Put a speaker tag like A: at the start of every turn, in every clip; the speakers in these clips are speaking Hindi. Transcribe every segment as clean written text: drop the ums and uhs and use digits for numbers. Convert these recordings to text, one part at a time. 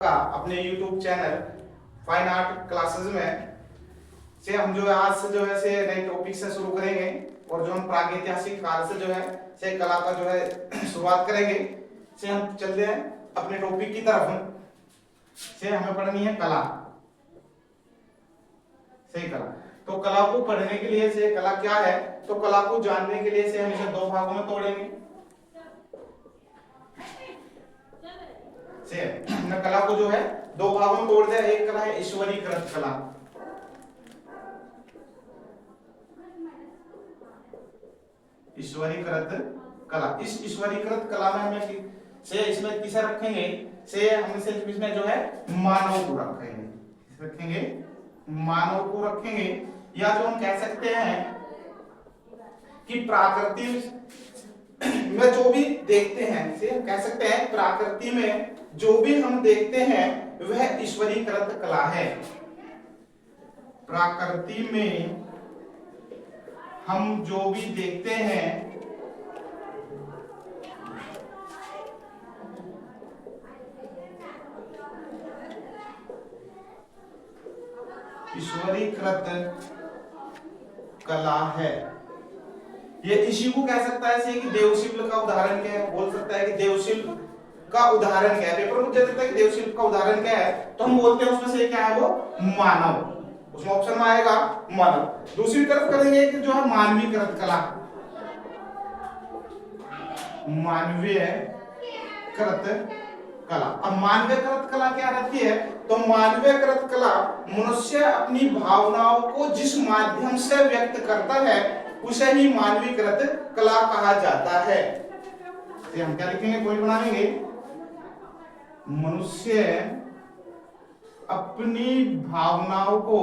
A: आपका अपने YouTube channel fine art classes में से हम जो है आज से जो है से नए टॉपिक से शुरू करेंगे और जो हम प्रागैतिहासिक काल से जो है से कला का जो है शुरुआत करेंगे। से हम चलते हैं अपने टॉपिक की तरफ। से हमें पढ़नी है कला। सही कला। तो कला को पढ़ने के लिए से कला क्या है, तो कला को जानने के लिए से हम इसे दो भागों में तोड़ेंगे। से हमने कला को जो है दो भागों में तोड़ दिया। एक कला है ईश्वरीकृत कला। ईश्वरीकृत कला। इस ईश्वरीकृत कला में हमें से इसमें किसे रखेंगे, से हम इसे इसमें जो है मानव को रखेंगे, मानव को रखेंगे। या जो हम कह सकते हैं कि प्रकृति में जो भी देखते हैं, से हम कह सकते हैं प्रकृति में जो भी हम देखते हैं वह ईश्वरीकृत कला है। प्रकृति में हम जो भी देखते हैं ईश्वरीकृत कला है। ये इसी को कह सकता है कि देवशिल्प का उदाहरण क्या है, बोल सकता है कि देवशिल्प का उदाहरण क्या है। पेपर में पूछा जाता है कि देवशिल्प का उदाहरण क्या है, तो हम बोलते हैं उसमें से क्या है वो मानव। उसमें ऑप्शन में आएगा मानव। दूसरी तरफ करेंगे कि जो है मानवीकृत कला, मानवीय कृत कला। अब मानवीयकृत कला क्या रहती है, तो मानवीयकृत कला मनुष्य अपनी भावनाओं को जिस माध्यम से व्यक्त करता है उसे ही मानवीकृत कला कहा जाता है। तो हम क्या लिखेंगे, पॉइंट बनाएंगे, मनुष्य अपनी भावनाओं को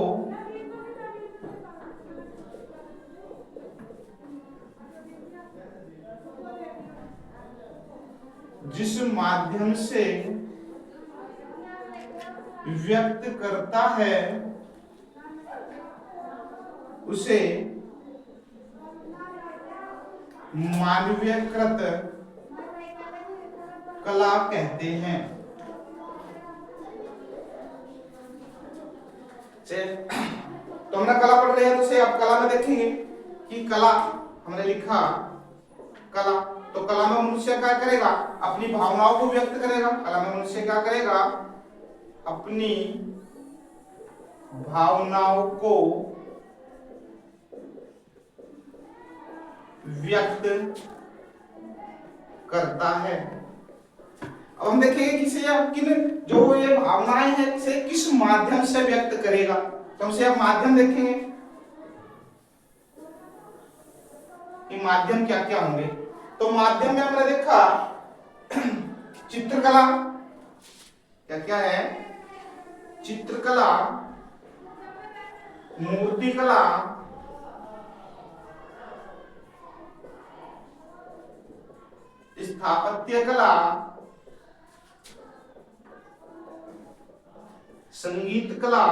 A: जिस माध्यम से व्यक्त करता है उसे मानवीयकृत कला कहते हैं। तो हमने कला पढ़ रहे हैं, तो से आप कला में देखेंगे कि कला हमने लिखा कला, तो कला में मनुष्य क्या करेगा, अपनी भावनाओं को व्यक्त करेगा। कला में मनुष्य क्या करेगा, अपनी भावनाओं को व्यक्त करता है। अब हम देखेंगे कि से आप किन जो ये भावनाएं हैं से किस माध्यम से व्यक्त करेगा, तो हमसे आप माध्यम देखेंगे कि माध्यम क्या क्या होंगे। तो माध्यम में हमने देखा चित्रकला क्या क्या है, चित्रकला, मूर्तिकला, स्थापत्य कला, संगीत कला,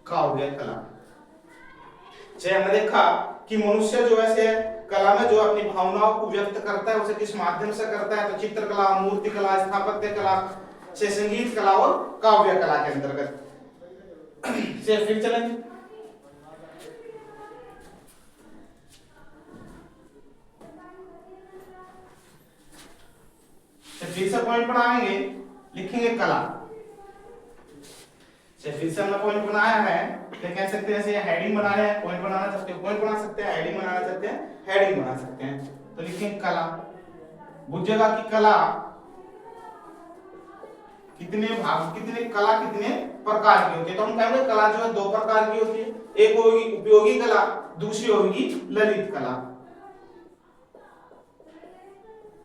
A: काव्य कला। से हमने देखा कि मनुष्य जो है कला में जो अपनी भावनाओं को व्यक्त करता है उसे किस माध्यम से करता है, तो चित्रकला, मूर्तिकला, स्थापत्य कला, से संगीत कला और काव्य कला के अंतर्गत। से फिर चलेंगे फिर से पॉइंट बनाएंगे, लिखेंगे कला। फिर से हमने पॉइंट बनाया है, तो कह सकते हैं ऐसे हेडिंग बना रहे हैं, पॉइंट बनाना चाहते हैं पॉइंट बना सकते हैं, हेडिंग बनाना चाहते हैं हेडिंग बना सकते हैं। तो लिखेंगे कला। बुझेगा कि कला कितने भाग, कितने कला कितने प्रकार की होती है। तो हम कहेंगे कला जो है दो प्रकार की होती है, एक होगी उपयोगी कला, दूसरी होगी ललित कला।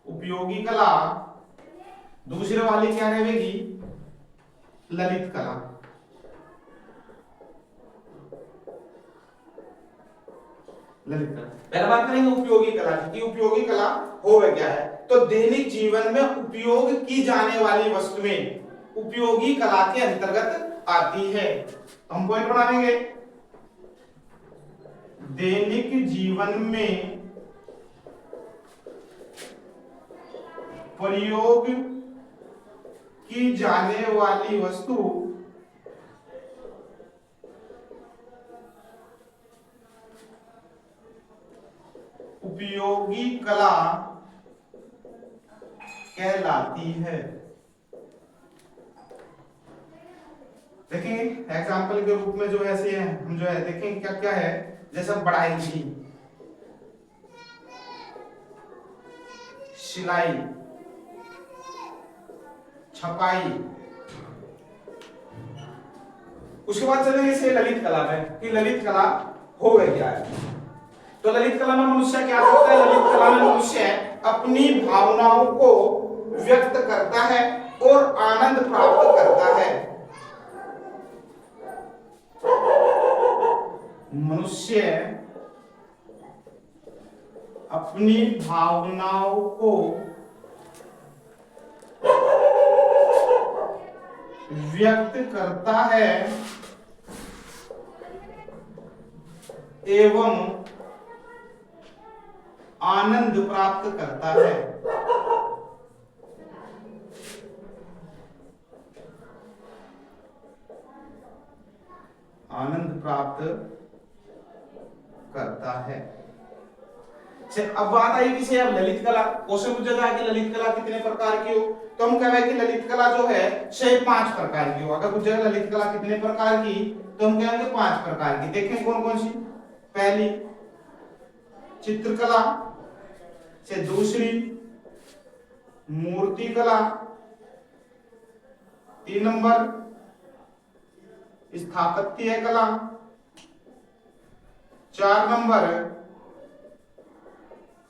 A: उपयोगी कला, दूसरे वाली क्या रहेगी, ललित कला। ललित कला पहला बात करेंगे उपयोगी कला की, उपयोगी कला हो वह क्या है, तो दैनिक जीवन में उपयोग की जाने वाली वस्तुएं उपयोगी कला के अंतर्गत आती है। तो हम पॉइंट बनाएंगे, दैनिक जीवन में प्रयोग की जाने वाली वस्तु उपयोगी कला कहलाती है। देखेंगे एग्जाम्पल के रूप में जो ऐसे है, हम जो है देखेंगे क्या क्या है, जैसे बढ़ाई की, सिलाई, छपाई। उसके बाद चलेंगे से ललित कला में कि ललित कला हो गई क्या है। तो ललित कला में मनुष्य क्या करता है? ललित कला में मनुष्य अपनी भावनाओं को व्यक्त करता है और आनंद प्राप्त करता है। मनुष्य अपनी भावनाओं को व्यक्त करता है एवं आनंद प्राप्त करता है। आनंद प्राप्त करता है। अब बात आई कि अब ललित कला, क्वेश्चन पूछा था कि ललित कला कितने प्रकार की हो, तो हम कह रहे हैं कि ललित कला जो है 5 प्रकार की हो। अगर पूछा ललित कला कितने प्रकार की, तो हम कहेंगे 5 प्रकार की। देखें कौन कौन सी। पहली चित्रकला, से दूसरी मूर्ति कला, 3 नंबर स्थापत्य कला, 4 नंबर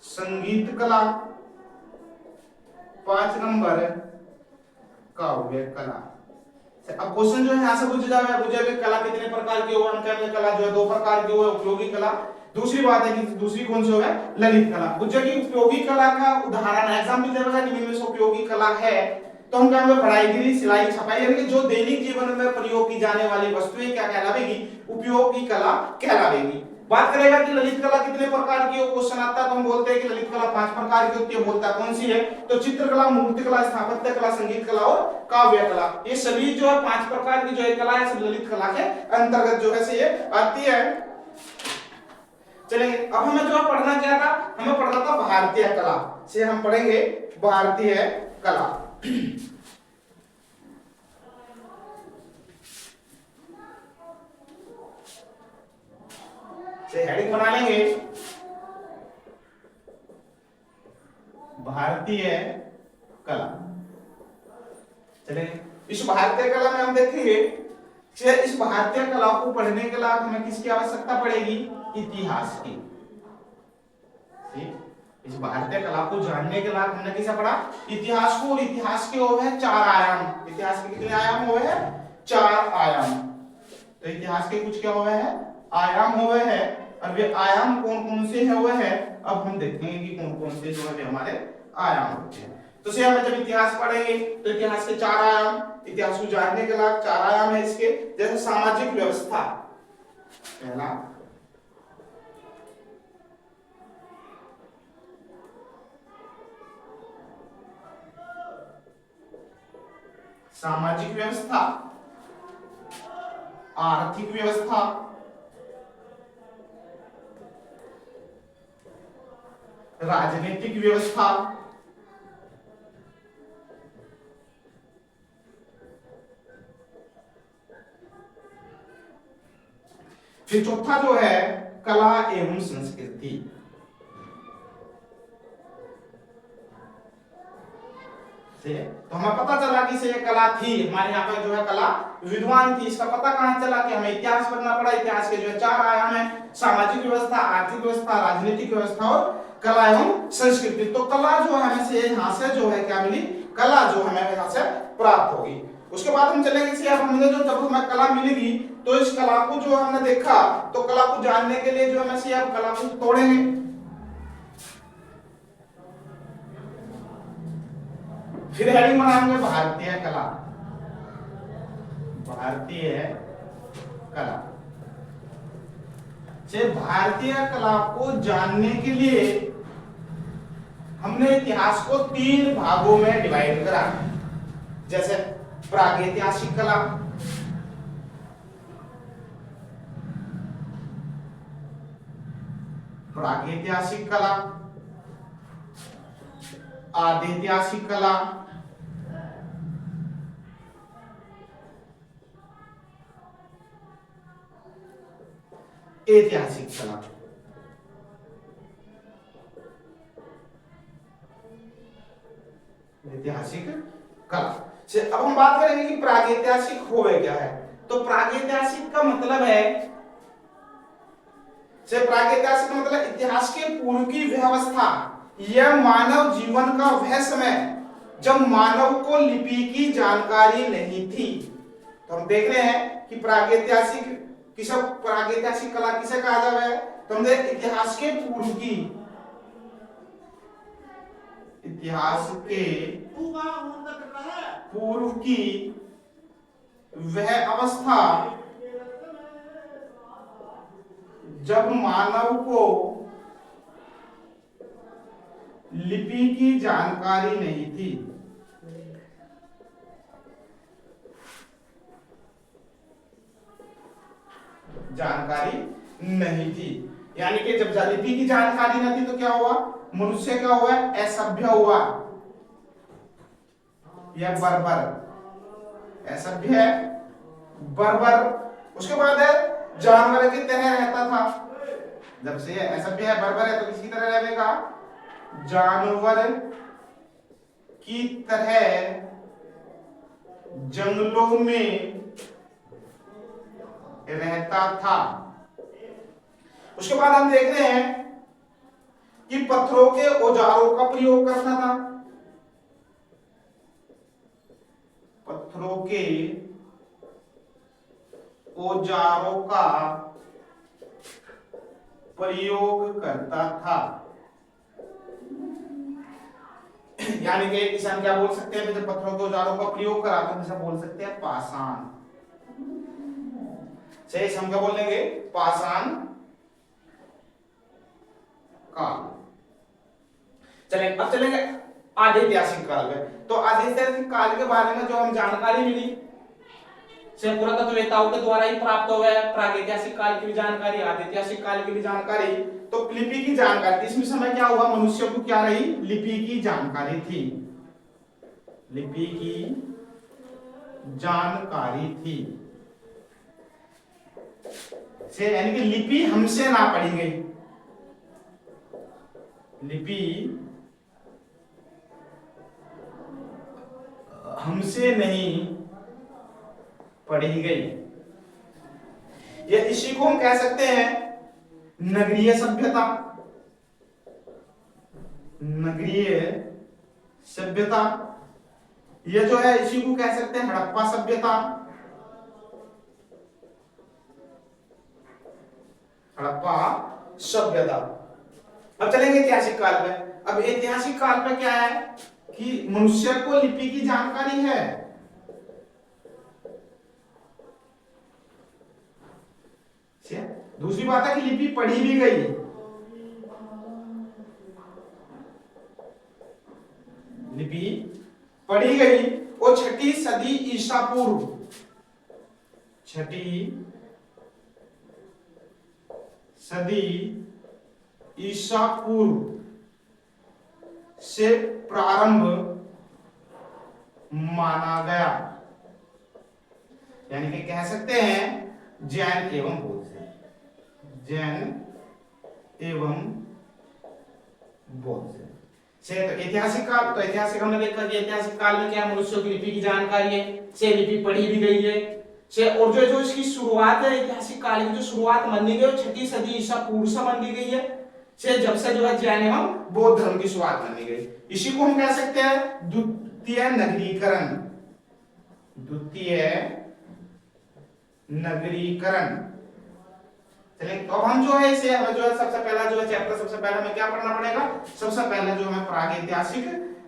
A: संगीत कला, 5 नंबर काव्य कला। अब क्वेश्चन जो है यहां से पूछा जाए कला कितने प्रकार की हो, हम कहेंगे कला जो है 2 प्रकार की हो, उपयोगी कला। दूसरी बात है कि दूसरी कौन सी हो है? ललित कला। पूछा कि उपयोगी कला का उदाहरण एग्जाम्पल देगा कि निम्न में से उपयोगी कला है, तो हम कहेंगे पढ़ाईगिरी, सिलाई, छपाई, यानी कि जो दैनिक जीवन में प्रयोग की जाने वाली वस्तुएं क्या कहलावेगी? उपयोगी कला कहलावेगी। बात करेगा कि ललित कला कितने प्रकार की हो, क्वेश्चन आता है तो हम बोलते हैं कि ललित कला 5 प्रकार की होती है। बोलता है कौन सी है? तो चित्रकला, मूर्ति कला, स्थापत्य कला, संगीत कला और काव्य कला। ये सभी जो है 5 प्रकार की जो है कला है, सब ललित कला के अंतर्गत जो है से ये आती है। चलेंगे अब हमें जो पढ़ना क्या था? हमें पढ़ना था भारतीय कला। से हम पढ़ेंगे भारतीय कला। से हेडिंग बना लेंगे भारतीय कला। चलेंगे इस भारतीय कला में हम देखेंगे इस भारतीय कला को पढ़ने के लिए हमें किसकी आवश्यकता पड़ेगी? इतिहास की। इस भारतीय कला को जानने के लिए हमने किसे पढ़ा? इतिहास को। और इतिहास के हो है 4 आयाम। इतिहास के कितने आयाम हुए हैं? 4 आयाम। तो इतिहास के कुछ क्या हुए हैं? आयाम हुए हैं। और वे आयाम कौन कौन से हैं हुए हैं, अब हम देखेंगे कि कौन कौन से जो है हमारे आयाम होते हैं। तो से हम जब इतिहास पढ़ेंगे तो इतिहास के 4 आयाम, इतिहास को जानने के लिए 4 आयाम है इसके। जैसे सामाजिक व्यवस्था, पहला सामाजिक व्यवस्था, आर्थिक व्यवस्था, राजनीतिक व्यवस्था, फिर चौथा जो है कला एवं संस्कृति। तो हमें पता चला कि से कला थी हमारे यहाँ पर जो है कला विद्वान थी। इसका पता कहां चला? कि हमें इतिहास पढ़ना पड़ा। इतिहास के जो है 4 आयाम है, सामाजिक व्यवस्था, आर्थिक व्यवस्था, राजनीतिक व्यवस्था और कला एवं संस्कृति। तो कला जो हमें से यहाँ से जो है क्या मिली? कला जो हमें यहाँ से प्राप्त होगी। उसके बाद हम चलेंगे कि अब हमने जो जब हमें कला मिलेगी तो इस कला को जो हमने देखा तो कला को जानने के लिए जो हमें से अब कला को तोड़ेंगे। फिर हेडिंग बनाएंगे भारतीय कला। भारतीय कला से भारतीय कला को जानने के लिए हमने इतिहास को 3 भागों में डिवाइड करा, जैसे प्रागैतिहासिक कला, प्रागैतिहासिक कला, आद्यैतिहासिक कला, ऐतिहासिक कला। ऐतिहासिक कला से अब हम बात करेंगे कि प्रागैतिहासिक होवे क्या है। तो प्रागैतिहासिक का मतलब है, से प्रागैतिहासिक का मतलब इतिहास के पूर्व की व्यवस्था, यह मानव जीवन का वह समय जब मानव को लिपि की जानकारी नहीं थी। तो हम देख रहे हैं कि प्रागैतिहासिक प्रागैतिहासिक कला किसे कहा जाता है, तो हम देख इतिहास के पूर्व की, इतिहास के पूर्व की वह अवस्था जब मानव को लिपि की जानकारी नहीं थी। जानकारी नहीं थी, यानी कि जब लिपि की जानकारी नहीं थी तो क्या हुआ, मनुष्य क्या हुआ, असभ्य हुआ, यह बर्बर, असभ्य है, बर्बर। उसके बाद है जानवर की तरह रहता था। जब से यह असभ्य है, बर्बर है, तो किसकी तरह रहेगा, जानवर की तरह जंगलों में रहता था। उसके बाद हम देख रहे हैं कि पत्थरों के औजारों का प्रयोग करता था, पत्थरों के औजारों का प्रयोग करता था। यानी कि किसान क्या बोल सकते हैं, जब पत्थरों के औजारों का प्रयोग करा तो हम बोल सकते हैं पाषाण। सही, हम क्या बोलेंगे, पाषाण काल। चलें, अब चलेंगे आद्यैतिहासिक काल में। तो आद्यैतिहासिक काल के बारे में जो हम जानकारी मिली से पुरातत्ववेत्ताओं के द्वारा ही प्राप्त हो गया। प्रागैतिहासिक काल की भी जानकारी, आद्यैतिहासिक काल की भी जानकारी। तो लिपि की जानकारी, इसमें समय क्या हुआ, मनुष्य को क्या रही, लिपि की जानकारी थी, लिपि की जानकारी थी। से यानी कि लिपि हमसे ना पढ़ी गई, लिपि हमसे नहीं पढ़ी गई। ये इसी को हम कह सकते हैं नगरीय सभ्यता, नगरीय सभ्यता। ये जो है इसी को कह सकते हैं हड़प्पा सभ्यता, हड़प्पा सभ्यता। अब चलेंगे ऐतिहासिक काल में। अब ऐतिहासिक काल में क्या है कि मनुष्य को लिपि की जानकारी है, दूसरी बात है कि लिपि पढ़ी भी गई, लिपि पढ़ी गई। और 6ठी सदी ईसा पूर्व, 6ठी सदी ईसा पूर्व से प्रारंभ माना गया। यानी कि कह सकते हैं जैन एवं बौद्ध से, जैन एवं बौद्ध से। तो ऐतिहासिक काल, तो ऐतिहासिक हमने देखा कि ऐतिहासिक काल में क्या मनुष्यों की लिपि की जानकारी है, से लिपि पढ़ी भी गई है से। और जो इसकी शुरुआत है, ऐतिहासिक काल की जो शुरुआत मानी गई 6ठी सदी ईसा पूर्व से मानी गई है, से जब से जो है जैन एवं बौद्ध धर्म की शुरुआत मानी गई। इसी को हम कह सकते हैं द्वितीय नगरीकरण, द्वितीय नगरीकरण। चलिए, तो अब हम जो है इसे हमें जो है सबसे पहला जो है चैप्टर, सबसे पहले हमें क्या पढ़ना पड़ेगा, सबसे पहले जो हमें प्रागैतिहासिक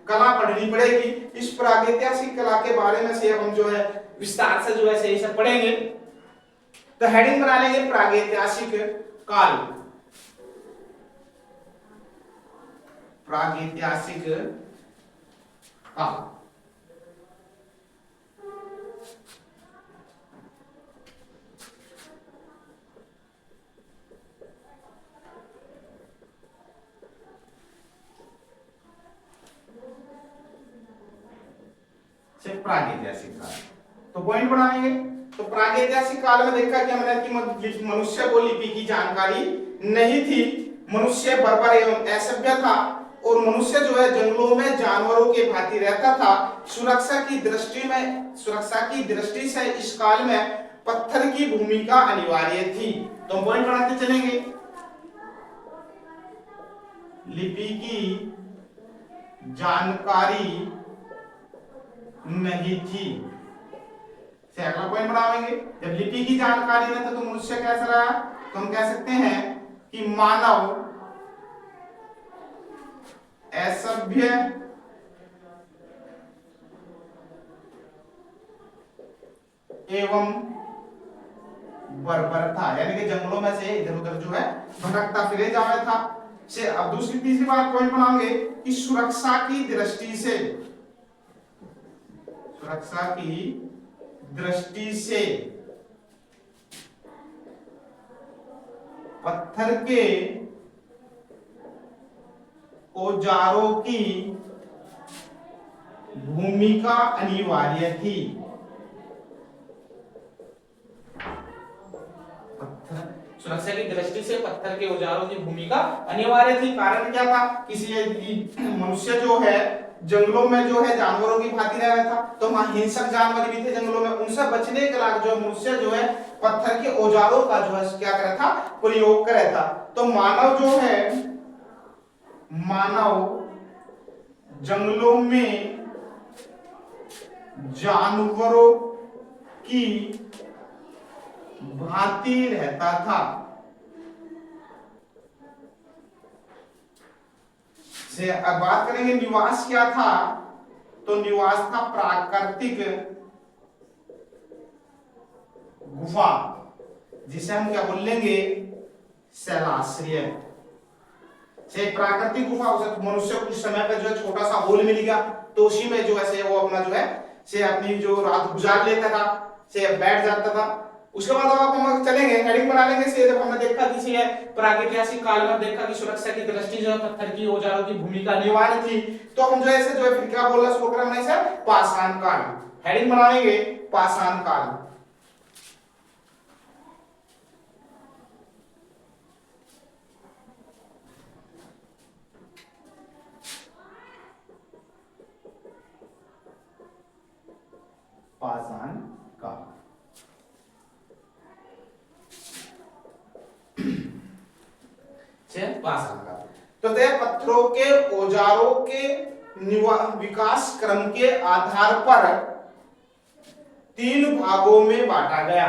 A: कला पढ़नी पड़ेगी। इस प्रागैतिहासिक कला के बारे में से अब हम जो है विस्तार से जो है सही से पढ़ेंगे। तो हेडिंग बना लेंगे प्रागैतिहासिक काल। प्रागैतिहासिक काल। प्रागैतिहासिक काल। तो पॉइंट बनाएंगे। तो प्रागैतिहासिक काल में देखा कि हमने कि मनुष्य को लिपि की जानकारी नहीं थी, मनुष्य बर्बर एवं असभ्य था और मनुष्य जो है जंगलों में जानवरों के भांति रहता था। सुरक्षा की दृष्टि से इस काल में पत्थर की भूमिका अनिवार्य थी। तो हम पॉइंट बनाते चलेंगे। लिपि की जानकारी नहीं थी से अगला पॉइंट बनाएंगे। जब लिपि की जानकारी नहीं था तो मनुष्य कैसा रहा? तो हम कह सकते हैं कि मानव असभ्य एवं बर्बर था, यानी कि जंगलों में से इधर उधर जो है भटकता फिरे जावे था। से अब दूसरी तीसरी बात पॉइंट बनाओगे कि सुरक्षा की दृष्टि से पत्थर के औजारों की भूमिका अनिवार्य थी। सुरक्षा की दृष्टि से पत्थर के औजारों की भूमिका अनिवार्य थी। कारण क्या था? किसी मनुष्य जो है जंगलों में जो है जानवरों की भांति रह रहा था, तो वहां हिंसक जानवर भी थे जंगलों में, उनसे बचने के लिए जो मनुष्य जो है पत्थर के औजारों का जो है क्या कर रहा था? प्रयोग कर रहा था। तो मानव जो है जंगलों में जानवरों की भांति रहता था। से अब बात करेंगे निवास क्या था? तो निवास था प्राकृतिक गुफा, जिसे हम क्या बोल लेंगे? शैलाश्रय। से प्राकृतिक गुफा हो सकती, मनुष्य को कुछ समय पर जो है छोटा सा होल मिल गया तो उसी में जो है वो अपना जो है से अपनी जो रात गुजार लेता था, से बैठ जाता था। उसके बाद अब हम चलेंगे हेडिंग बना लेंगे। से जब हमने देखा किसी है प्रागैतिहासिक काल में देखा कि सुरक्षा की दृष्टि जो है पत्थर की औजारों की भूमिका अनिवार्य थी, तो हम जो है फिर क्या बोल रहे प्रोग्राम में से पाषाण काल। हेडिंग बनाएंगे पाषाण काल। पाषाण काल पाषाण काल। तो पत्थरों के औजारों के विकास क्रम के आधार पर 3 भागों में बांटा गया।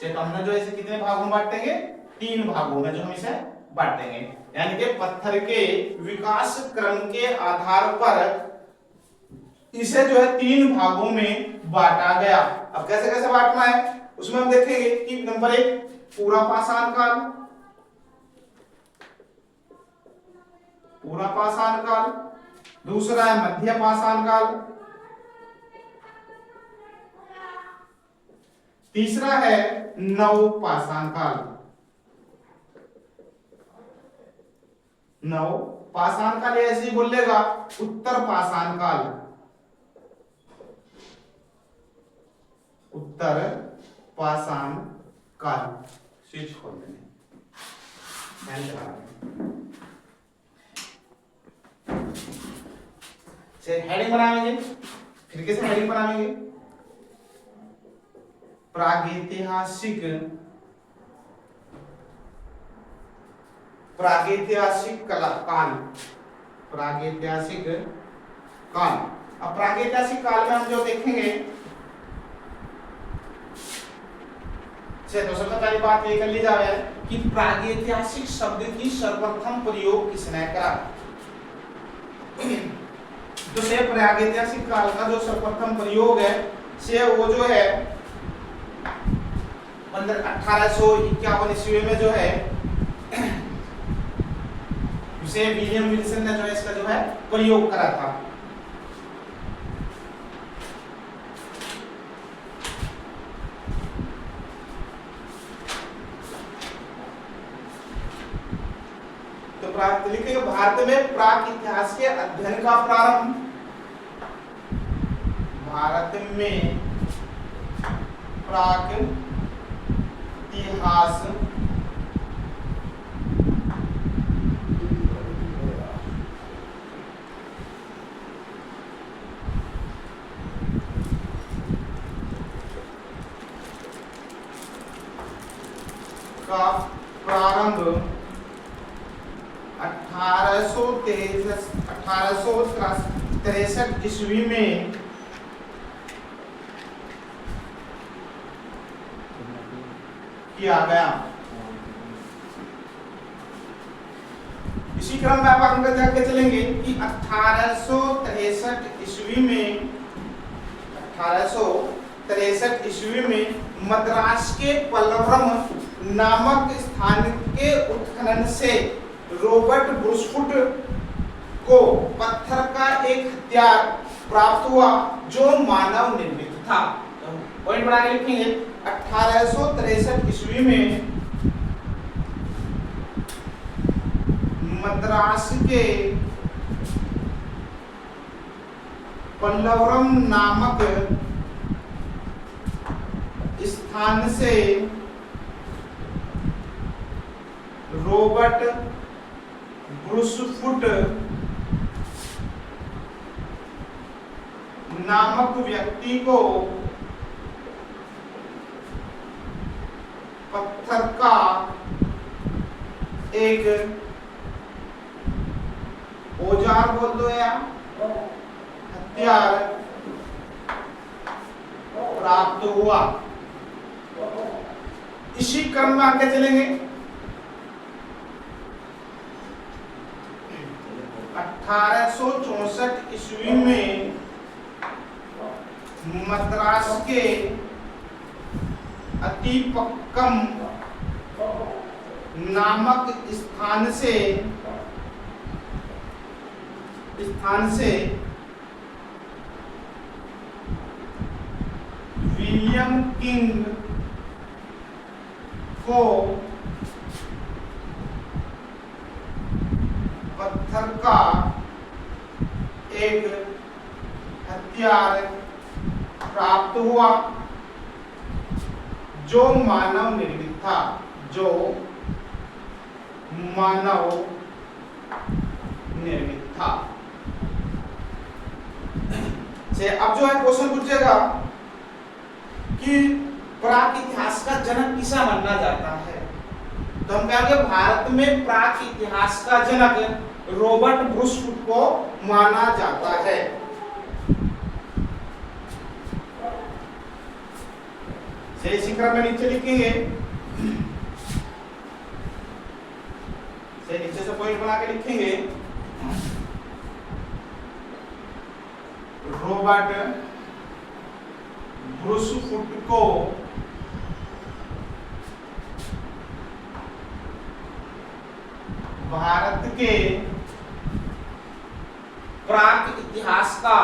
A: तो हमने जो इसे कितने भागों में बांटेंगे? 3 भागों में जो हम इसे बांटेंगे, यानी कि पत्थर के विकास क्रम के आधार पर इसे जो है 3 भागों में बांटा गया। अब कैसे कैसे बांटना है उसमें हम देखेंगे कि नंबर 1 पूरा पाषाण काल, दूसरा है मध्य पाषाण काल, तीसरा है नव पाषाण काल। नव पाषाण काल ऐसे ही बोलेगा उत्तर पाषाण काल, उत्तर पाषाण काल। स्विच खोल देंगे, हेडिंग बनाएंगे। फिर कैसे हेडिंग बनाएंगे? प्रागैतिहासिक काल। अब प्रागैतिहासिक काल में हम जो देखेंगे, तो सबसे पहली बात ये कर ली जाए कि प्रागैतिहासिक शब्द की सर्वप्रथम प्रयोग किसने करा? तो से प्रागैतिहासिक काल का जो सर्वप्रथम प्रयोग है से वो जो है 1851 ईस्वी में जो है से विलियम विल्सन ने जो है इसका जो है प्रयोग करा था। तो लिखेंगे भारत में प्राक इतिहास के अध्ययन का प्रारंभ, भारत में प्राक इतिहास का प्रारंभ 1863 ईस्वी में किया गया। इसी क्रम में आप आगे जाके चलेंगे कि 1863 ईस्वी में मद्रास के पल्लवरम नामक स्थान के उत्खनन से रॉबर्ट ब्रूसफुट को पत्थर का एक हथियार प्राप्त हुआ जो मानव निर्मित था। पॉइंट बना के लिखेंगे 1863 ईस्वी में मद्रास के पल्लवरम नामक स्थान से रॉबर्ट ब्रूसफुट नामक व्यक्ति को पत्थर का एक औजार बोल दो या हथियार प्राप्त हुआ। इसी क्रम में आगे चलेंगे 1864 ईस्वी में मद्रास के अतिपक्कम नामक स्थान से विलियम किंग को पत्थर का एक हथियार प्राप्त हुआ जो मानव निर्मित था, से अब जो है क्वेश्चन पूछेगा कि प्राक इतिहास का जनक किसा माना जाता है, तो हम कहेंगे भारत में प्राक इतिहास का जनक रॉबर्ट ब्रूसफुट को माना जाता है। इसी क्रम में नीचे लिखेंगे, नीचे से पॉइंट बना के लिखेंगे रॉबर्ट ब्रूसफुट को भारत के प्राक इतिहास का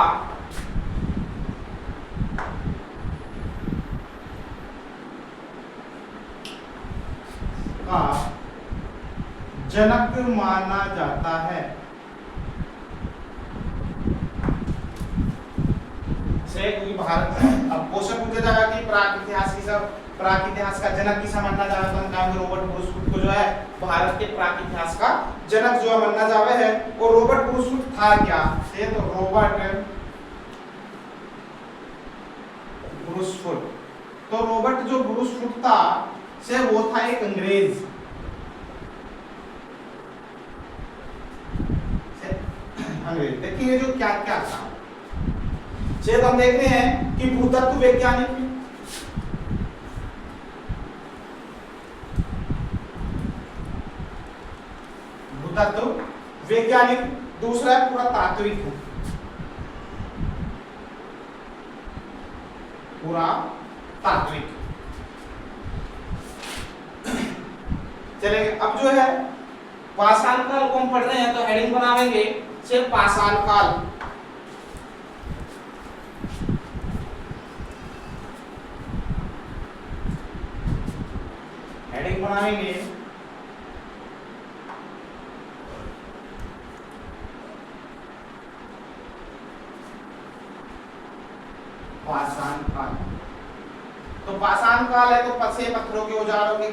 A: जनक माना जाता है। भारत अब क्वेश्चन पूछा जाएगा कि प्राक इतिहास का जनक किसा माना जाता है, तो हम कहेंगे रॉबर्ट ब्रूसफुट को जो है भारत के प्राक इतिहास का जनक जो माना जावे है। और रॉबर्ट ब्रूसफुट था क्या, तो रॉबर्ट जो ब्रूसफुट था से वो था एक अंग्रेज। देखिए जो क्या क्या था, तो हम देख रहे हैं कि भूतत्व वैज्ञानिक, दूसरा है पुरातात्विक, चलेंगे। अब जो है पाषाण काल को हम पढ़ रहे हैं तो हेडिंग बनाएंगे से पाषाण काल। हेडिंग बनाएंगे पाषाण काल। तो पाषाण काल है तो पसे पत्थरों के औजारों के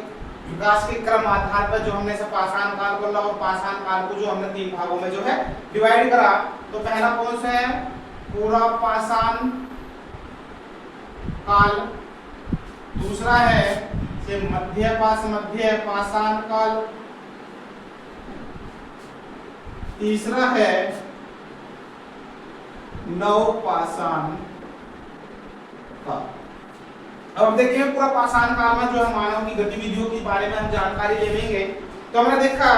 A: विकास के क्रम आधार पर जो हमने सब पाषाण काल बोला और पाषाण काल को जो हमने 3 भागों में जो है डिवाइड करा। तो पहला कौन सा है, पूरा पाषाण काल, दूसरा है से मध्य पाषाण काल, तीसरा है नव पाषाण काल। अब देखिए पूरा पाषाण काल में जो है मानव की गतिविधियों के बारे में हम जानकारी ले लेंगे। तो हमने देखा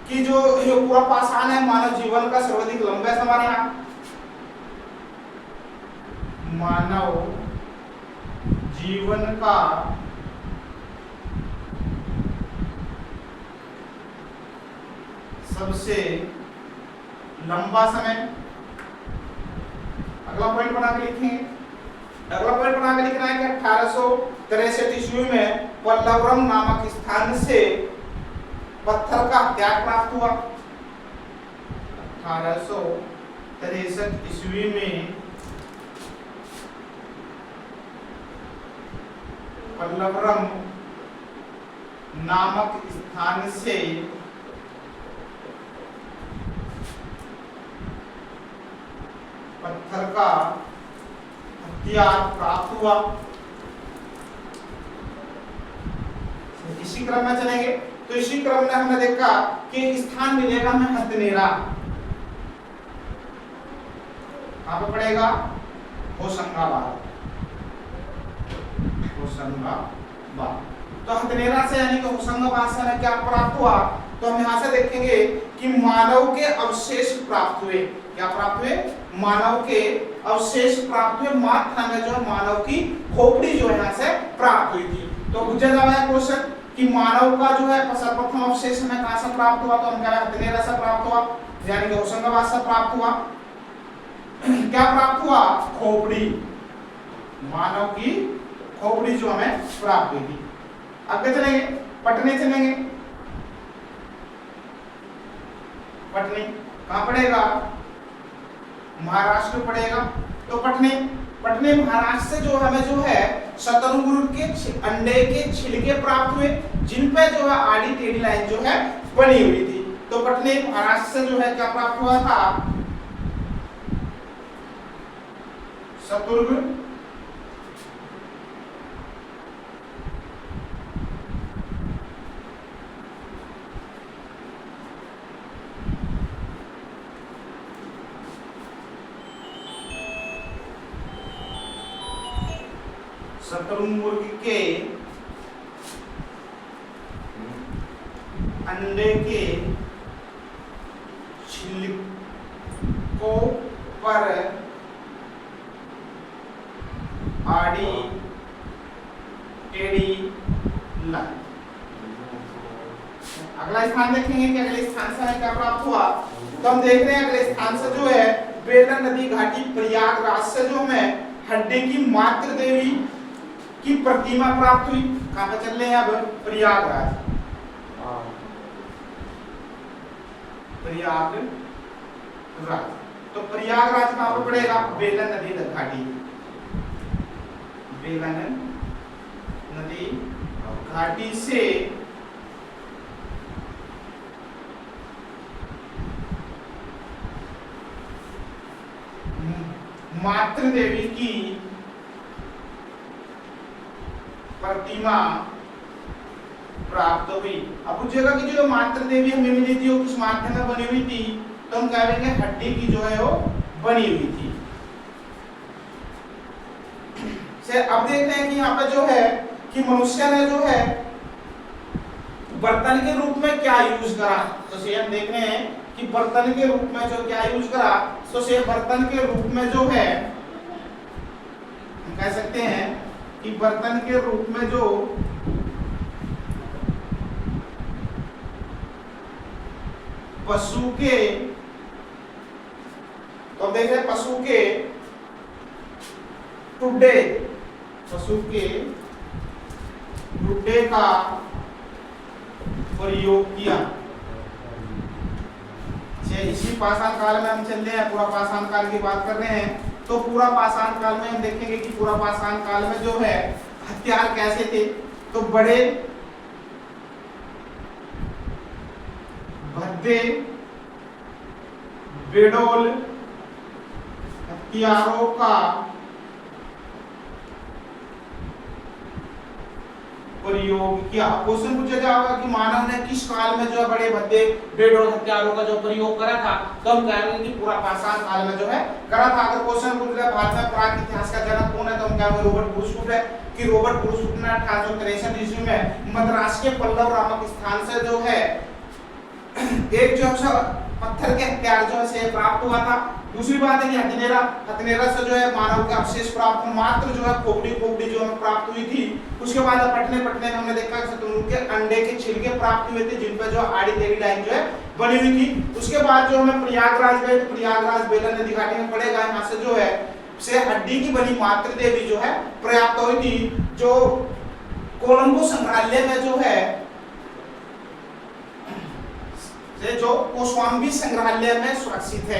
A: कि जो ये पूरा पाषाण है मानव जीवन का सर्वाधिक लंबा समय रहा। मानव जीवन का सबसे लंबा समय। अगला पॉइंट बना के लिखेंगे, अगला पॉइंट बना के लिखना है कि 1863 ईस्वी में पल्लवरम नामक स्थान से पत्थर का त्याग प्राप्त हुआ। 1863 ईस्वी में पल्लवरम नामक स्थान से पत्थर का हथियार प्राप्त हुआ। इसी क्रम में चलेंगे तो इसी क्रम में हमने देखा कि एक स्थान मिलेगा हमें हथनेरा, कहां पे पड़ेगा, होशंगाबाद। तो हथनेरा से यानी कि होशंगाबाद से हमें क्या प्राप्त हुआ, तो हम यहां से देखेंगे कि मानव के अवशेष प्राप्त हुए। क्या प्राप्त हुए, मानव के अवशेष प्राप्त हुए। मात्र हमें जो मानव की खोपड़ी जो यहाँ से प्राप्त हुई थी। तो पूछा जा रहा है क्वेश्चन कि मानव का जो है सर्वप्रथम अवशेष हमें कहां से प्राप्त हुआ, तो हम कह रहे हैं हथनेरा से प्राप्त हुआ, यानी कि होशंगाबाद से प्राप्त हुआ। क्या प्राप्त हुआ, खोपड़ी, मानव की खोपड़ी जो हमें प्राप्त हुई थी। आगे चलेंगे, पटने चलेंगे। पटने कहां पड़ेगा, महाराष्ट्र पड़ेगा। तो पटने महाराष्ट्र से जो हमें जो है शतरंग के अंडे के छिलके प्राप्त हुए, जिन पे जो है आड़ी टेढ़ी लाइन जो है बनी हुई थी। तो पटने महाराष्ट्र से जो है क्या प्राप्त हुआ था, शतरंग शतरंग के अंडे के छिलकों पर आड़ी टेढ़ी लाइन। अगला स्थान देखेंगे कि अगले स्थान से हमें क्या प्राप्त हुआ। तो हम देख रहे हैं अगले स्थान से जो है बेलन नदी घाटी प्रयागराज से जो हमें हड्डी की मातृ देवी की प्रतिमा प्राप्त हुई। कहां पे चल रहे हैं अब, प्रयागराज। प्रयागराज, तो प्रयागराज कहां पर पड़ेगा, बेलन नदी घाटी, बेलन नदी घाटी से मातृ देवी की प्रतिमा प्राप्त हुई। अब पूछेगा कि जो मातृ देवी हमें मिली थी वो किस माध्यम में बनी हुई थी, तो हम कहेंगे हड्डी की जो है वो बनी हुई थी। से अब देखते हैं कि यहाँ पे जो है कि मनुष्य ने जो है बर्तन के रूप में क्या यूज करा। तो से हम देख रहे हैं कि बर्तन के रूप में जो क्या यूज करा, तो से बर्तन के रूप में जो है हम कह सकते हैं कि बर्तन के रूप में जो पशु के, तो देख रहे पशु के टुड्डे, पशु के टुड्डे का प्रयोग किया। इसी पाषाण काल में हम चल रहे हैं, पूरा पाषाण काल की बात कर रहे हैं। तो पूरा पाषाण काल में हम देखेंगे कि पूरा पाषाण काल में जो है हथियार कैसे थे। तो बड़े भद्दे बेडोल हथियारों का प्रयोग किया। क्वेश्चन पूछा जाएगा कि मानव ने किस काल में जो है बड़े भद्दे बेडोल हथियारों का जो प्रयोग करा था, तो हम कहेंगे कि पूरा पाषाण काल में जो है करा था। अगर क्वेश्चन पूछ रहा है भारत में प्राग इतिहास का जनक कौन है, तो हम कहेंगे रॉबर्ट ब्रूसवुड है, कि रॉबर्ट ब्रूसवुड ने 1863 ईस्वी में मद्रास के पल्लव नामक स्थान से जो है एक जो है पत्थर के हथियार जो है प्राप्त हुआ था। दूसरी बात है कि हथनेरा से जो है मानव के अवशेष प्राप्त, मात्र जो है खोपड़ी जो हमें प्राप्त हुई थी। उसके बाद पटने में हमने देखा कि शतुरमुर्ग के अंडे के छिलके प्राप्त हुए थे, जिन पर जो आड़ी टेढ़ी लाइन जो है बनी हुई थी। उसके बाद जो हमें प्रयागराज गए, तो प्रयागराज बेलन नदी घाटी में पड़ेगा, यहाँ से जो है से हड्डी की बनी मातृ देवी जो है पर्याप्त हुई थी, जो कोलंबो संग्रहालय में जो है जो कौशाम्बी संग्रहालय में सुरक्षित है,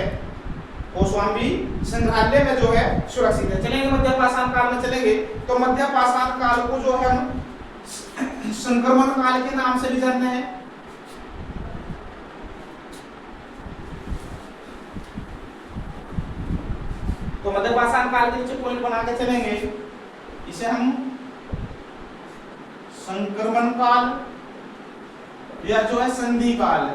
A: कौशाम्बी संग्रहालय में जो है सुरक्षित है। चलेंगे मध्य पाषाण काल में चलेंगे, तो मध्य पाषाण काल को जो है हम संक्रमण काल के नाम से भी जानते हैं। तो मध्य पाषाण काल के नीचे पॉइंट बना के चलेंगे, इसे हम संक्रमण काल या जो है संधि काल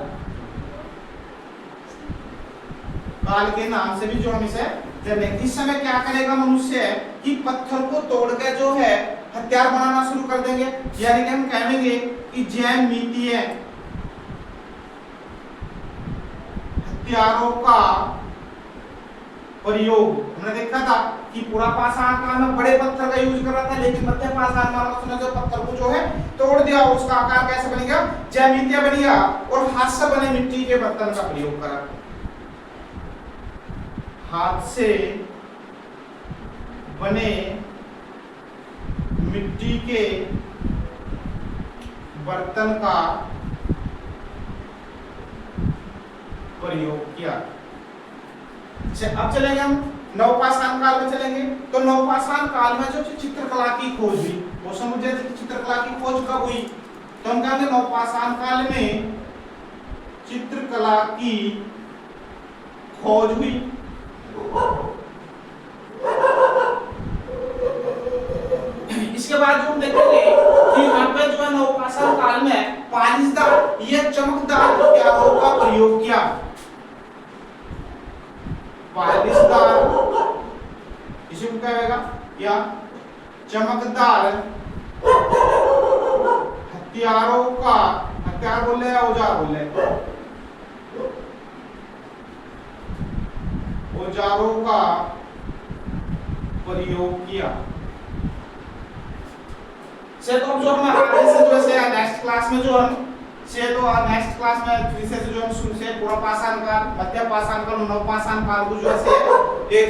A: के नाम से भी जो हम इसे जाने। इस समय क्या करेगा मनुष्य कि पत्थर को तोड़ के जो है हथियार बनाना शुरू कर देंगे, यानी कि हम कहेंगे कि ज्यामितीय हथियारों का प्रयोग। हमने देखा था कि पूरा पाषाण काल में बड़े पत्थर का यूज कर रहा था, लेकिन मध्य पाषाण काल में उसने जो पत्थर को जो है तोड़ दिया, उसका आकार कैसे बनेगा, ज्यामितीय बनेगा, और हाथ से बने मिट्टी के बर्तन का प्रयोग करा। हाथ से बने मिट्टी के बर्तन का प्रयोग किया। अब चलेंगे हम नवपाषाण काल में चलेंगे। तो नवपाषाण काल में जो चित्रकला की खोज हुई, वो समझे चित्रकला की खोज कब हुई, तो हम कहेंगे नवपाषाण काल में चित्रकला की खोज हुई। इसके बाद जो हम देखेंगे कि यहाँ पे जो है नवपाषाण काल में पालिशदार या चमकदार हथियारों का प्रयोग किया। पालिशदार इसे क्या कहेगा, या चमकदार हथियारों का, हथियार बोल रहे हैं औजार बोल रहे हैं, औजारों का प्रयोग किया। से तो जो हम आगे से जो है नेक्स्ट क्लास में जो हम से तो नेक्स्ट क्लास में फिर से जो हम शुरू से पूरा पाषाण काल, मध्य पाषाण काल, नवपाषाण काल को जो है एक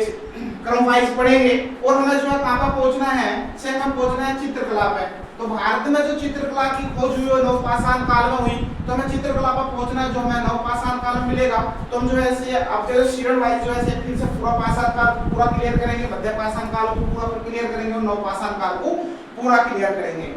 A: क्रम वाइज पढ़ेंगे। और हमें जो है कहां पर पहुंचना है, से हमें पहुंचना है चित्रकला पे। तो भारत में जो चित्रकला की खोज हुई है नवपाषाण काल में हुई, तो हमें चित्रकला पर पहुंचना है, जो हमें नवपाषाण काल में मिलेगा। तो हम जो है से अब जो सीरियल वाइज जो है फिर से पूरा पाषाण काल पूरा क्लियर करेंगे, मध्य पाषाण काल को पूरा क्लियर करेंगे और नवपाषाण काल को पूरा क्लियर करेंगे।